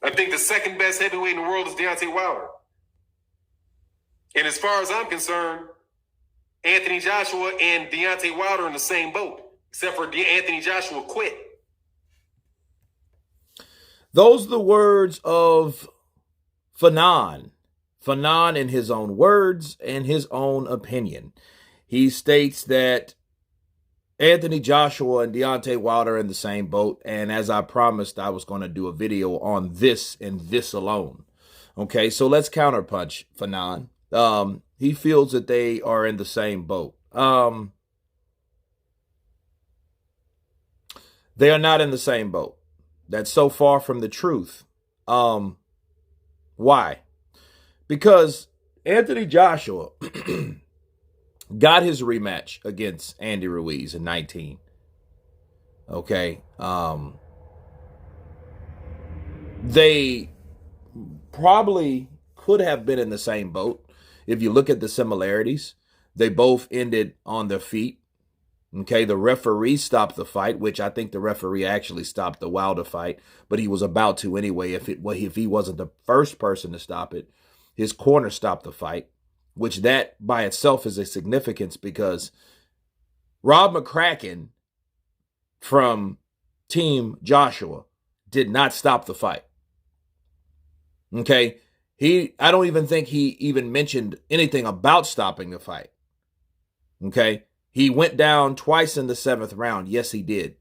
I think the second best heavyweight in the world is Deontay Wilder. And as far as I'm concerned, Anthony Joshua and Deontay Wilder are in the same boat, except for Anthony Joshua quit. Those are the words of Fannon. Fannon, in his own words and his own opinion. He states that Anthony Joshua and Deontay Wilder are in the same boat. And as I promised, I was going to do a video on this and this alone. Okay, so let's counterpunch Fannon. He feels that they are in the same boat. They are not in the same boat. That's so far from the truth. Why? Because Anthony Joshua got his rematch against Andy Ruiz in 19. Okay. They probably could have been in the same boat. If you look at the similarities, they both ended on their feet. Okay, the referee stopped the fight, which I think the referee actually stopped the Wilder fight, but he was about to anyway. If he wasn't the first person to stop it, his corner stopped the fight, which that by itself is a significance because Rob McCracken from Team Joshua did not stop the fight. Okay, I don't even think he even mentioned anything about stopping the fight. Okay. He went down twice in the 7th round. Yes, he did.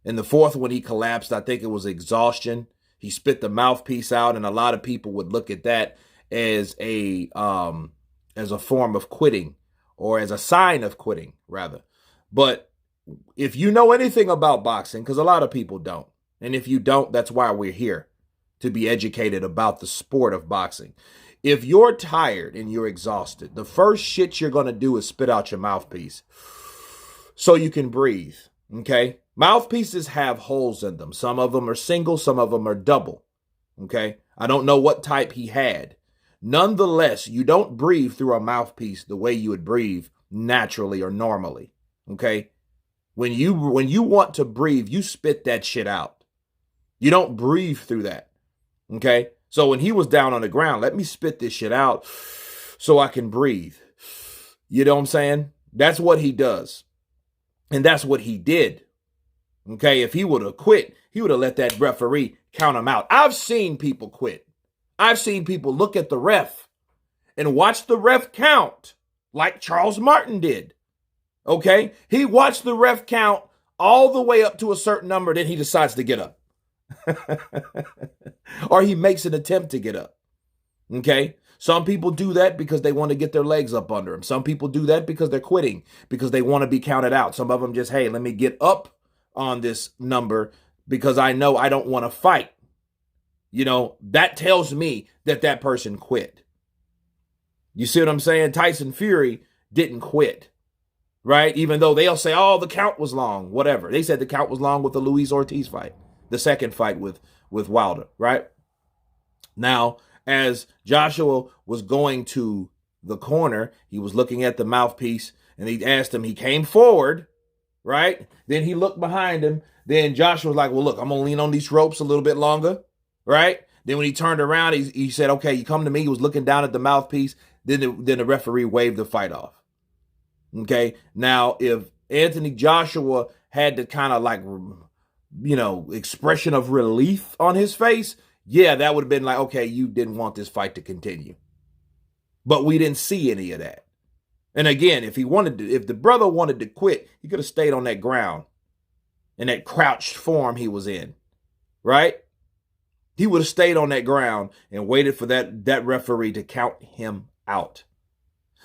In the 4th, when he collapsed, I think it was exhaustion. He spit the mouthpiece out, and a lot of people would look at that as a form of quitting, or as a sign of quitting, rather. But if you know anything about boxing, because a lot of people don't, and if you don't, that's why we're here, to be educated about the sport of boxing. If you're tired and you're exhausted, the first shit you're going to do is spit out your mouthpiece so you can breathe, okay? Mouthpieces have holes in them. Some of them are single, some of them are double, okay? I don't know what type he had. Nonetheless, you don't breathe through a mouthpiece the way you would breathe naturally or normally, okay? When you want to breathe, you spit that shit out. You don't breathe through that, okay? So when he was down on the ground, let me spit this shit out so I can breathe. You know what I'm saying? That's what he does. And that's what he did. Okay, if he would have quit, he would have let that referee count him out. I've seen people quit. I've seen people look at the ref and watch the ref count like Charles Martin did. Okay, he watched the ref count all the way up to a certain number, then he decides to get up. Or he makes an attempt to get up. Okay? Some people do that because they want to get their legs up under them. Some people do that because they're quitting, because they want to be counted out. Some of them just, hey, let me get up on this number because I know I don't want to fight. You know, that tells me that that person quit. You see what I'm saying? Tyson Fury didn't quit, right? Even though they'll say, oh, the count was long, whatever. They said the count was long with the Luis Ortiz fight, the second fight with Wilder, right? Now, as Joshua was going to the corner, he was looking at the mouthpiece, and he asked him, he came forward, right? Then he looked behind him. Then Joshua was like, well, look, I'm going to lean on these ropes a little bit longer, right? Then when he turned around, he said, okay, you come to me. He was looking down at the mouthpiece. Then the referee waved the fight off. Okay? Now, if Anthony Joshua had the kind of like, you know, expression of relief on his face, yeah, that would have been like, okay, you didn't want this fight to continue. But we didn't see any of that. And again, if the brother wanted to quit, he could have stayed on that ground in that crouched form he was in, right? He would have stayed on that ground and waited for that referee to count him out.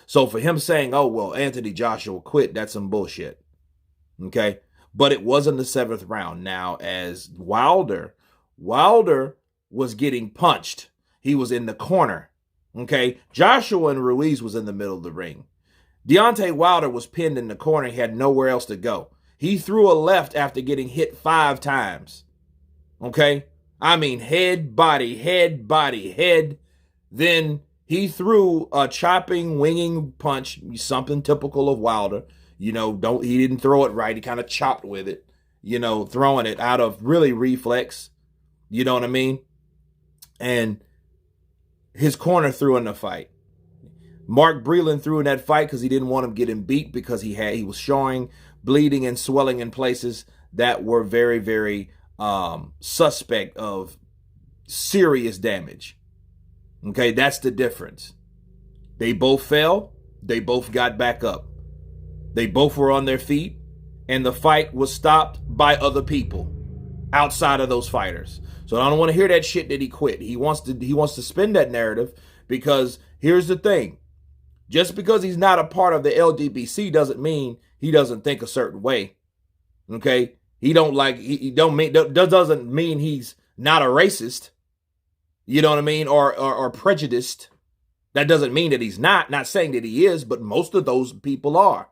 So for him saying, oh, well, Anthony Joshua quit, that's some bullshit. Okay? But it wasn't the 7th round. Now, as Wilder was getting punched. He was in the corner. Okay? Joshua and Ruiz was in the middle of the ring. Deontay Wilder was pinned in the corner. He had nowhere else to go. He threw a left after getting hit 5 times. Okay? I mean, head, body, head. Then he threw a chopping, winging punch, something typical of Wilder. You know, he didn't throw it right. He kind of chopped with it, you know, throwing it out of really reflex. You know what I mean? And his corner threw in the fight. Mark Breland threw in that fight because he didn't want him getting beat, because he was showing bleeding and swelling in places that were very, very suspect of serious damage. Okay, that's the difference. They both fell. They both got back up. They both were on their feet, and the fight was stopped by other people outside of those fighters. So I don't want to hear that shit that he quit. He wants to spin that narrative, because here's the thing. Just because he's not a part of the LDBC doesn't mean he doesn't think a certain way. Okay? Doesn't mean he's not a racist. You know what I mean? Or prejudiced. That doesn't mean that he's not saying that he is, but most of those people are.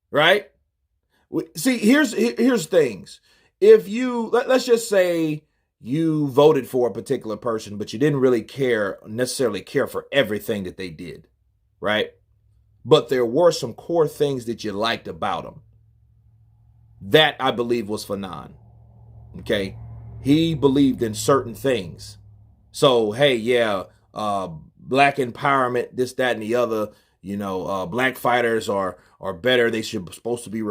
Right? See, here's things. If let's just say you voted for a particular person, but you didn't really necessarily care for everything that they did, right? But there were some core things that you liked about them. That, I believe, was Fannon. Okay? He believed in certain things. So, hey, yeah, black empowerment, this, that, and the other. You know, black fighters are better. They should supposed to be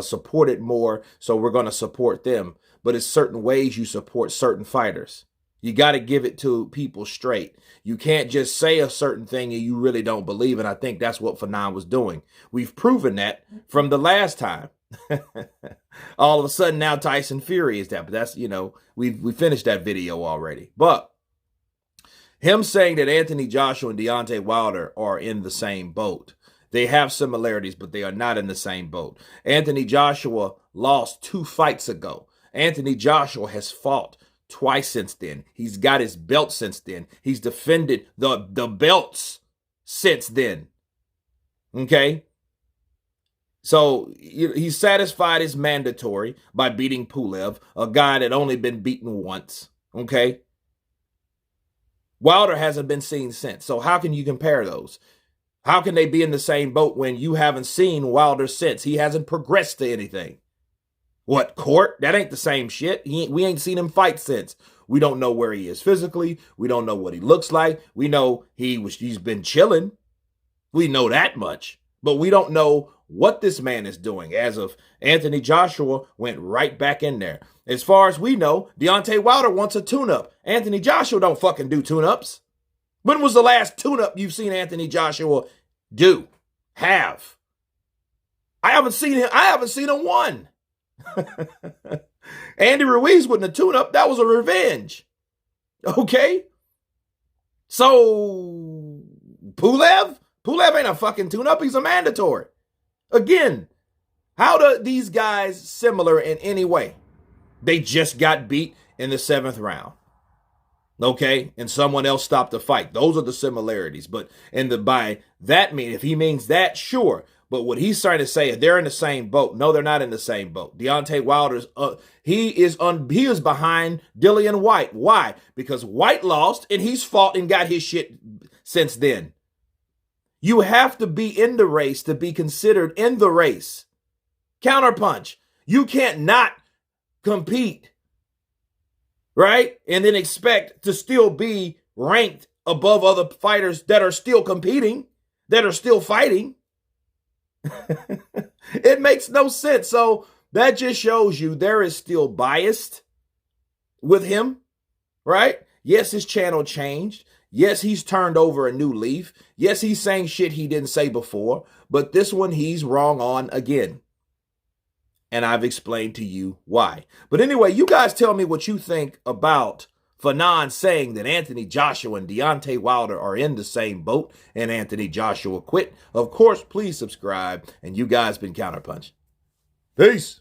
supported more. So we're going to support them. But it's certain ways you support certain fighters. You got to give it to people straight. You can't just say a certain thing and you really don't believe. And I think that's what Fannon was doing. We've proven that from the last time. All of a sudden now Tyson Fury is that. But that's, you know, we finished that video already. But him saying that Anthony Joshua and Deontay Wilder are in the same boat. They have similarities, but they are not in the same boat. Anthony Joshua lost 2 fights ago. Anthony Joshua has fought twice since then. He's got his belt since then. He's defended the belts since then. Okay? So he's satisfied his mandatory by beating Pulev, a guy that only been beaten once. Okay? Wilder hasn't been seen since. So how can you compare those? How can they be in the same boat when you haven't seen Wilder since? He hasn't progressed to anything. What, court? That ain't the same shit. We ain't seen him fight since. We don't know where he is physically. We don't know what he looks like. We know he's been chilling. We know that much. But we don't know what this man is doing. As of Anthony Joshua went right back in there. As far as we know, Deontay Wilder wants a tune-up. Anthony Joshua don't fucking do tune-ups. When was the last tune-up you've seen Anthony Joshua do? I haven't seen him one. Andy Ruiz wasn't a tune-up. That was a revenge. Okay? So, Pulev ain't a fucking tune-up. He's a mandatory. Again, how do these guys similar in any way? They just got beat in the 7th round. Okay? And someone else stopped the fight. Those are the similarities. But by that if he means that, sure. But what he's trying to say, they're in the same boat. No, they're not in the same boat. Deontay Wilder's he is behind Dillian White. Why? Because White lost and he's fought and got his shit since then. You have to be in the race to be considered in the race. Counterpunch. You can't not compete, right? And then expect to still be ranked above other fighters that are still competing, that are still fighting. It makes no sense. So that just shows you there is still bias with him, right? Yes, his channel changed. Yes, he's turned over a new leaf. Yes, he's saying shit he didn't say before. But this one he's wrong on again. And I've explained to you why. But anyway, you guys tell me what you think about Fannon saying that Anthony Joshua and Deontay Wilder are in the same boat and Anthony Joshua quit. Of course, please subscribe. And you guys been Counterpunch. Peace.